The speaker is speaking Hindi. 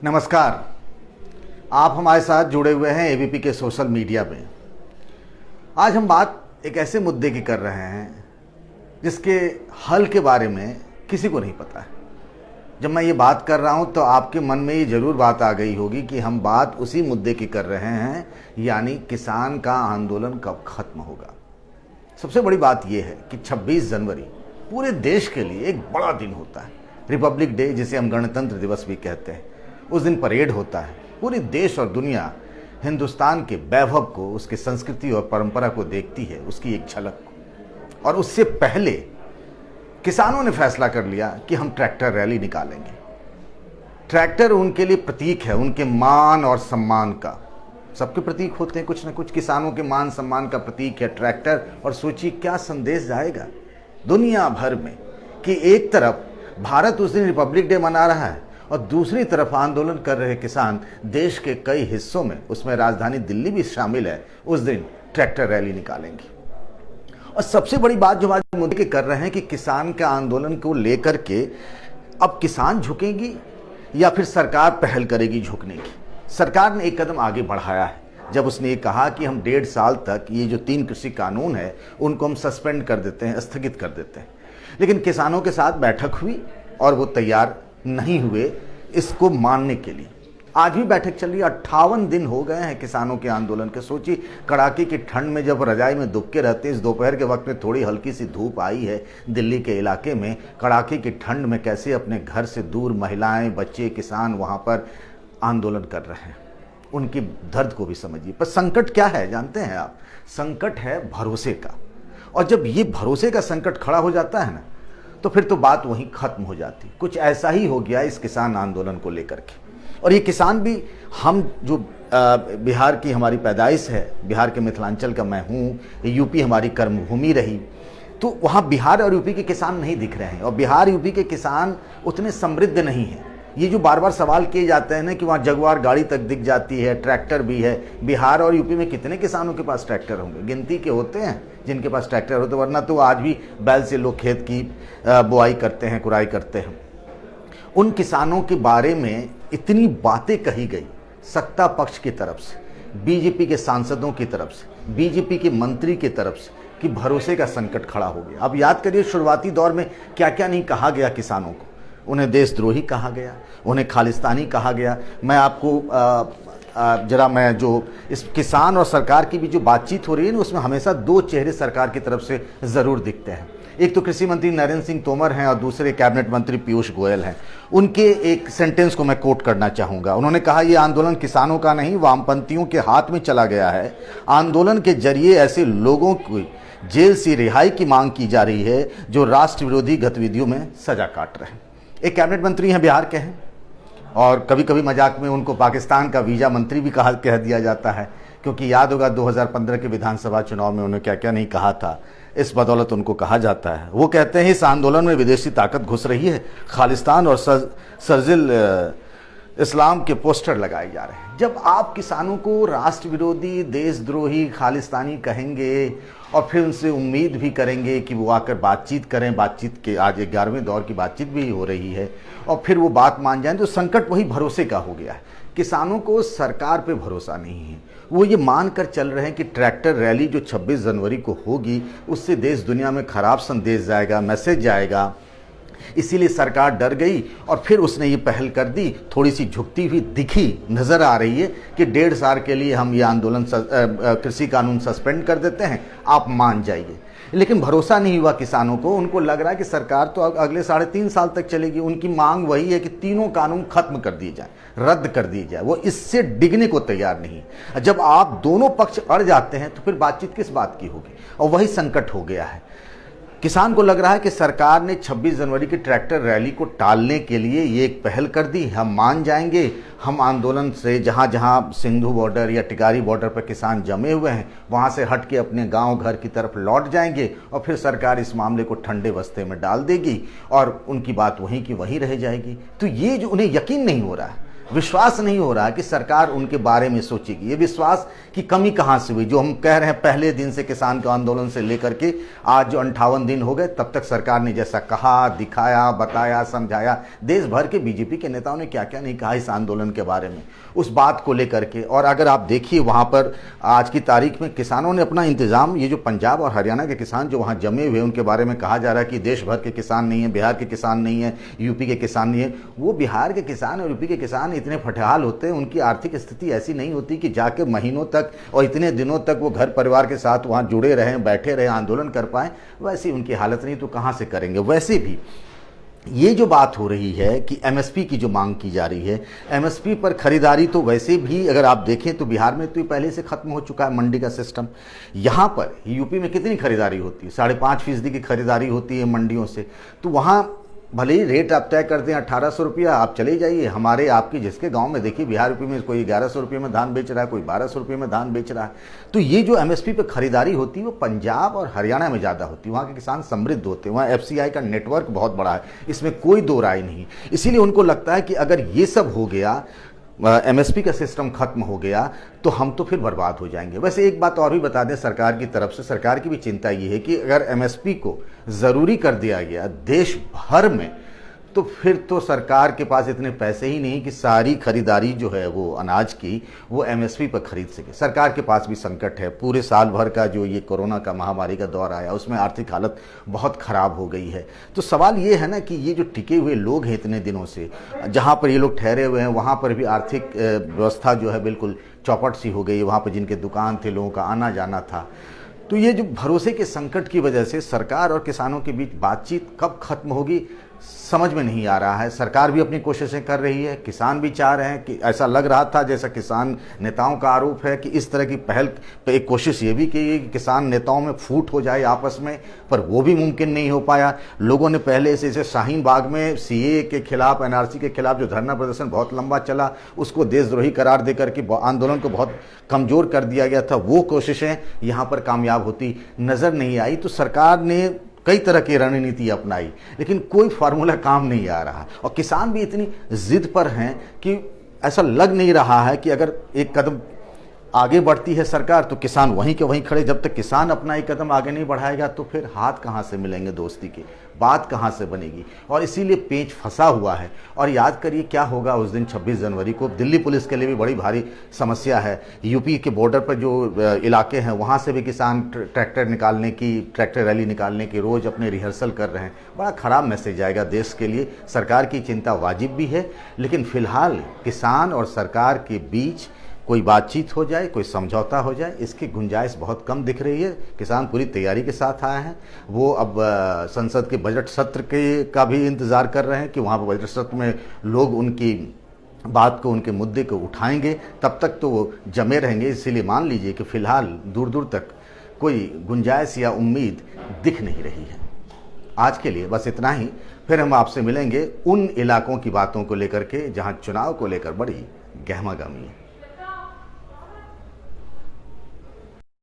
नमस्कार। आप हमारे साथ जुड़े हुए हैं एबीपी के सोशल मीडिया पे। आज हम बात एक ऐसे मुद्दे की कर रहे हैं जिसके हल के बारे में किसी को नहीं पता है। जब मैं ये बात कर रहा हूँ तो आपके मन में ये ज़रूर बात आ गई होगी कि हम बात उसी मुद्दे की कर रहे हैं, यानी किसान का आंदोलन कब खत्म होगा। सबसे बड़ी बात यह है कि 26 जनवरी पूरे देश के लिए एक बड़ा दिन होता है। रिपब्लिक डे, जिसे हम गणतंत्र दिवस भी कहते हैं, उस दिन परेड होता है। पूरी देश और दुनिया हिंदुस्तान के वैभव को, उसकी संस्कृति और परंपरा को देखती है, उसकी एक झलक को। और उससे पहले किसानों ने फैसला कर लिया कि हम ट्रैक्टर रैली निकालेंगे। ट्रैक्टर उनके लिए प्रतीक है, उनके मान और सम्मान का। सबके प्रतीक होते हैं कुछ ना कुछ, किसानों के मान सम्मान का प्रतीक है ट्रैक्टर। और सोचिए क्या संदेश जाएगा दुनिया भर में कि एक तरफ भारत उस दिन रिपब्लिक डे मना रहा है और दूसरी तरफ आंदोलन कर रहे किसान देश के कई हिस्सों में, उसमें राजधानी दिल्ली भी शामिल है, उस दिन ट्रैक्टर रैली निकालेंगे। और सबसे बड़ी बात जो आज मुद्दे के कर रहे हैं कि किसान के आंदोलन को लेकर के अब किसान झुकेंगी या फिर सरकार पहल करेगी झुकने की। सरकार ने एक कदम आगे बढ़ाया है जब उसने ये कहा कि हम 1.5 साल तक ये जो 3 कृषि कानून है उनको हम सस्पेंड कर देते हैं, स्थगित कर देते हैं। लेकिन किसानों के साथ बैठक हुई और वो तैयार नहीं हुए इसको मानने के लिए। आज भी बैठक चल रही है। 58 दिन हो गए हैं किसानों के आंदोलन के। सोचिए कड़ाके की ठंड में जब रजाई में दुबके रहते हैं, इस दोपहर के वक्त में थोड़ी हल्की सी धूप आई है दिल्ली के इलाके में, कड़ाके की ठंड में कैसे अपने घर से दूर महिलाएं, बच्चे, किसान वहाँ पर आंदोलन कर रहे हैं। उनकी दर्द को भी समझिए। पर संकट क्या है जानते हैं आप? संकट है भरोसे का। और जब ये भरोसे का संकट खड़ा हो जाता है ना, तो फिर तो बात वहीं खत्म हो जाती। कुछ ऐसा ही हो गया इस किसान आंदोलन को लेकर के। और ये किसान भी, हम जो बिहार की हमारी पैदाइश है, बिहार के मिथिलांचल का मैं हूँ, यूपी हमारी कर्मभूमि रही, तो वहाँ बिहार और यूपी के किसान नहीं दिख रहे हैं। और बिहार यूपी के किसान उतने समृद्ध नहीं हैं। ये जो बार बार सवाल किए जाते हैं ना कि वहाँ जगुआर गाड़ी तक दिख जाती है, ट्रैक्टर भी है। बिहार और यूपी में कितने किसानों के पास ट्रैक्टर होंगे? गिनती के होते हैं जिनके पास ट्रैक्टर होते, वरना तो आज भी बैल से लोग खेत की बुआई करते हैं, कुराई करते हैं। उन किसानों के बारे में इतनी बातें कही गई सत्ता पक्ष की तरफ से, बीजेपी के सांसदों की तरफ से, बीजेपी के मंत्री की तरफ से, कि भरोसे का संकट खड़ा हो गया। अब याद करिए शुरुआती दौर में क्या क्या नहीं कहा गया किसानों को। उन्हें देशद्रोही कहा गया, उन्हें खालिस्तानी कहा गया। मैं आपको मैं जो इस किसान और सरकार की भी जो बातचीत हो रही है ना, उसमें हमेशा 2 चेहरे सरकार की तरफ से ज़रूर दिखते हैं। एक तो कृषि मंत्री नरेंद्र सिंह तोमर हैं और दूसरे कैबिनेट मंत्री पीयूष गोयल हैं। उनके एक सेंटेंस को मैं कोट करना चाहूँगा। उन्होंने कहा, ये आंदोलन किसानों का नहीं, वामपंथियों के हाथ में चला गया है। आंदोलन के जरिए ऐसे लोगों की जेल से रिहाई की मांग की जा रही है जो राष्ट्र विरोधी गतिविधियों में सजा काट रहे हैं। एक कैबिनेट मंत्री हैं, बिहार के हैं, और कभी कभी मजाक में उनको पाकिस्तान का वीज़ा मंत्री भी कह दिया जाता है, क्योंकि याद होगा 2015 के विधानसभा चुनाव में उन्होंने क्या क्या नहीं कहा था। इस बदौलत उनको कहा जाता है। वो कहते हैं इस आंदोलन में विदेशी ताकत घुस रही है, खालिस्तान और सरजिल इस्लाम के पोस्टर लगाए जा रहे हैं। जब आप किसानों को राष्ट्र विरोधी, देशद्रोही, खालिस्तानी कहेंगे और फिर उनसे उम्मीद भी करेंगे कि वो आकर बातचीत करें, बातचीत के आज 11वें दौर की बातचीत भी हो रही है, और फिर वो बात मान जाएं, तो संकट वही भरोसे का हो गया है। किसानों को सरकार पे भरोसा नहीं है। वो ये मान कर चल रहे हैं कि ट्रैक्टर रैली जो 26 जनवरी को होगी उससे देश दुनिया में खराब संदेश जाएगा, मैसेज जाएगा। इसीलिए सरकार डर गई और फिर उसने ये पहल कर दी। थोड़ी सी झुकती हुई दिखी, नज़र आ रही है कि 1.5 साल के लिए हम ये आंदोलन कृषि कानून सस्पेंड कर देते हैं, आप मान जाइए। लेकिन भरोसा नहीं हुआ किसानों को। उनको लग रहा है कि सरकार तो अगले 3.5 साल तक चलेगी। उनकी मांग वही है कि तीनों कानून खत्म कर दिए जाए, रद्द कर दिए जाए। वो इससे डिगने को तैयार नहीं। जब आप दोनों पक्ष अड़ जाते हैं तो फिर बातचीत किस बात की होगी? और वही संकट हो गया है। किसान को लग रहा है कि सरकार ने 26 जनवरी की ट्रैक्टर रैली को टालने के लिए ये एक पहल कर दी। हम मान जाएंगे, हम आंदोलन से जहाँ जहाँ सिंधु बॉर्डर या टिकारी बॉर्डर पर किसान जमे हुए हैं वहाँ से हट के अपने गांव घर की तरफ लौट जाएंगे, और फिर सरकार इस मामले को ठंडे बस्ते में डाल देगी और उनकी बात वहीं की वहीं रह जाएगी। तो ये जो उन्हें यकीन नहीं हो रहा है, विश्वास नहीं हो रहा कि सरकार उनके बारे में सोचेगी। ये विश्वास की कमी कहाँ से हुई? जो हम कह रहे हैं पहले दिन से किसान के आंदोलन से लेकर के आज जो 58 दिन हो गए, तब तक सरकार ने जैसा कहा, दिखाया, बताया, समझाया, देश भर के बीजेपी के नेताओं ने क्या क्या नहीं कहा इस आंदोलन के बारे में, उस बात को लेकर के। और अगर आप देखिए वहाँ पर आज की तारीख में किसानों ने अपना इंतजाम, ये जो पंजाब और हरियाणा के किसान जो वहाँ जमे हुए, उनके बारे में कहा जा रहा है कि देश भर के किसान नहीं है, बिहार के किसान नहीं है, यूपी के किसान नहीं है। वो बिहार के किसान और यूपी के किसान इतने फटहाल होते हैं, उनकी आर्थिक स्थिति ऐसी नहीं होती कि जाके महीनों तक और इतने दिनों तक वो घर परिवार के साथ वहाँ जुड़े रहें, बैठे रहें, आंदोलन कर पाएँ। वैसी उनकी हालत नहीं, तो कहाँ से करेंगे? वैसे भी ये जो बात हो रही है कि एमएसपी की जो मांग की जा रही है, एमएसपी पर खरीदारी, तो वैसे भी अगर आप देखें तो बिहार में तो ये पहले से खत्म हो चुका है मंडी का सिस्टम। यहाँ पर यूपी में कितनी खरीदारी होती है? 5.5% की खरीदारी होती है मंडियों से। तो वहाँ भले ही रेट आप तय करते हैं 1800 रुपया, आप चले जाइए हमारे आपके जिसके गांव में देखिए बिहार यूपी में कोई 1100 रुपये में धान बेच रहा है, कोई 1200 रुपये में धान बेच रहा है। तो ये जो एमएसपी पे खरीदारी होती है वो पंजाब और हरियाणा में ज़्यादा होती है। वहाँ के किसान समृद्ध होते हैं, वहाँ एफसीआई का नेटवर्क बहुत बड़ा है, इसमें कोई दो राय नहीं। इसीलिए उनको लगता है कि अगर ये सब हो गया, एमएसपी का सिस्टम खत्म हो गया, तो हम तो फिर बर्बाद हो जाएंगे। वैसे एक बात और भी बता दें, सरकार की तरफ से, सरकार की भी चिंता ये है कि अगर एमएसपी को ज़रूरी कर दिया गया देश भर में, तो फिर तो सरकार के पास इतने पैसे ही नहीं कि सारी खरीदारी जो है वो अनाज की वो एमएसपी पर खरीद सके। सरकार के पास भी संकट है, पूरे साल भर का जो ये कोरोना का महामारी का दौर आया उसमें आर्थिक हालत बहुत ख़राब हो गई है। तो सवाल ये है ना कि ये जो टिके हुए लोग हैं इतने दिनों से, जहाँ पर ये लोग ठहरे हुए हैं, वहाँ पर भी आर्थिक व्यवस्था जो है बिल्कुल चौपट सी हो गई। वहाँ पर जिनके दुकान थे, लोगों का आना जाना था। तो ये जो भरोसे के संकट की वजह से सरकार और किसानों के बीच बातचीत कब खत्म होगी समझ में नहीं आ रहा है। सरकार भी अपनी कोशिशें कर रही है, किसान भी चाह रहे हैं कि, ऐसा लग रहा था जैसा किसान नेताओं का आरोप है कि इस तरह की पहल पे एक कोशिश ये भी की कि किसान नेताओं में फूट हो जाए आपस में, पर वो भी मुमकिन नहीं हो पाया। लोगों ने पहले से जैसे शाहीन बाग में सीए के खिलाफ, एनआरसी के खिलाफ जो धरना प्रदर्शन बहुत लंबा चला, उसको देशद्रोही करार देकर के आंदोलन को बहुत कमज़ोर कर दिया गया था, वो कोशिशें यहाँ पर कामयाब होती नज़र नहीं आई। तो सरकार ने कई तरह की रणनीति अपनाई, लेकिन कोई फार्मूला काम नहीं आ रहा। और किसान भी इतनी जिद पर हैं कि ऐसा लग नहीं रहा है कि अगर एक कदम आगे बढ़ती है सरकार तो किसान वहीं के वहीं खड़े। जब तक किसान अपना एक कदम आगे नहीं बढ़ाएगा तो फिर हाथ कहाँ से मिलेंगे दोस्ती के, बात कहाँ से बनेगी? और इसीलिए पेंच फंसा हुआ है। और याद करिए क्या होगा उस दिन 26 जनवरी को। दिल्ली पुलिस के लिए भी बड़ी भारी समस्या है। यूपी के बॉर्डर पर जो इलाके हैं वहाँ से भी किसान ट्रैक्टर रैली निकालने की रोज़ अपने रिहर्सल कर रहे हैं। बड़ा ख़राब मैसेज आएगा देश के लिए। सरकार की चिंता वाजिब भी है, लेकिन फ़िलहाल किसान और सरकार के बीच कोई बातचीत हो जाए, कोई समझौता हो जाए, इसकी गुंजाइश बहुत कम दिख रही है। किसान पूरी तैयारी के साथ आए हैं। वो अब संसद के बजट सत्र के का भी इंतज़ार कर रहे हैं कि वहाँ पर बजट सत्र में लोग उनकी बात को, उनके मुद्दे को उठाएंगे। तब तक तो वो जमे रहेंगे। इसीलिए मान लीजिए कि फ़िलहाल दूर दूर तक कोई गुंजाइश या उम्मीद दिख नहीं रही है। आज के लिए बस इतना ही। फिर हम आपसे मिलेंगे उन इलाकों की बातों को लेकर के जहाँ चुनाव को लेकर बड़ी गहमागहमी है।